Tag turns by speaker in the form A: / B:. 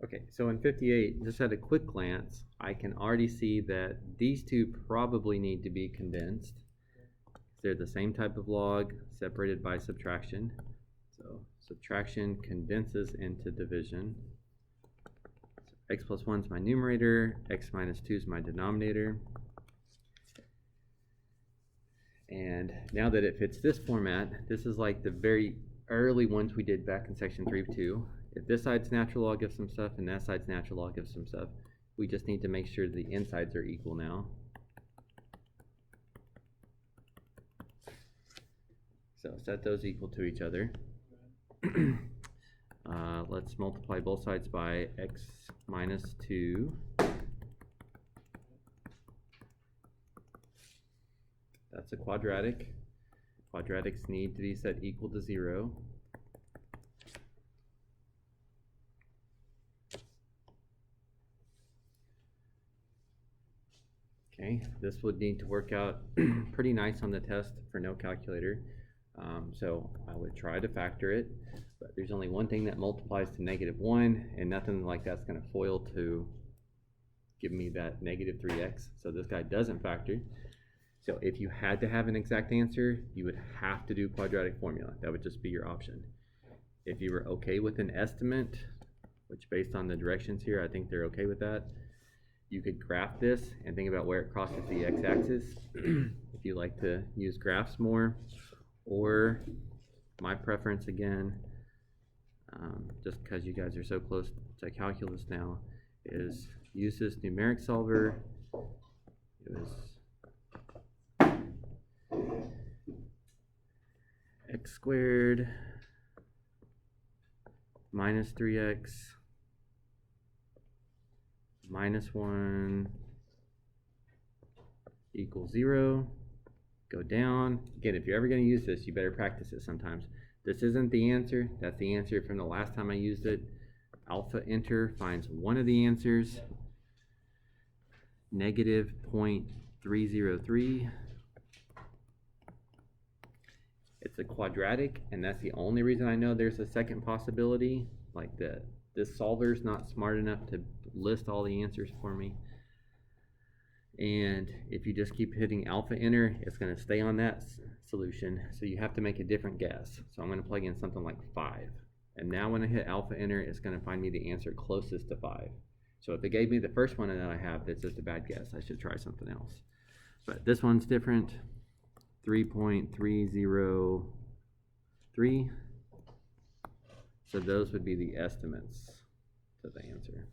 A: Okay, so in 58, just at a quick glance, I can already see that these two probably need to be condensed. They're the same type of log, separated by subtraction. So subtraction condenses into division. So x plus 1 is my numerator, x minus 2 is my denominator. And now that it fits this format, this is like the very early ones we did back in section 3.2. If this side's natural log of some stuff and that side's natural log of some stuff, we just need to make sure the insides are equal now. So set those equal to each other. Let's multiply both sides by x minus 2. That's a quadratic. Quadratics need to be set equal to 0. Okay, this would need to work out pretty nice on the test for no calculator. So I would try to factor it, but there's only one thing that multiplies to -1, and nothing like that's going to FOIL to give me that -3x. So this guy doesn't factor. So if you had to have an exact answer, you would have to do quadratic formula. That would just be your option. If you were okay with an estimate, which based on the directions here, I think they're okay with that, you could graph this and think about where it crosses the x-axis if you like to use graphs more. Or my preference again, just because you guys are so close to calculus now, is use this numeric solver. It was x squared minus 3x minus 1 equals 0. Go down. Again, if you're ever going to use this, you better practice it sometimes. This isn't the answer. That's the answer from the last time I used it. Alpha enter finds one of the answers. -0.303. It's a quadratic, and that's the only reason I know there's a second possibility. Like this solver's not smart enough to list all the answers for me. And if you just keep hitting alpha enter, it's going to stay on that solution. So you have to make a different guess. So I'm going to plug in something like 5. And now when I hit alpha enter, it's going to find me the answer closest to 5. So if it gave me the first one that I have, that's just a bad guess. I should try something else. But this one's different. 3.303. So those would be the estimates to the answer.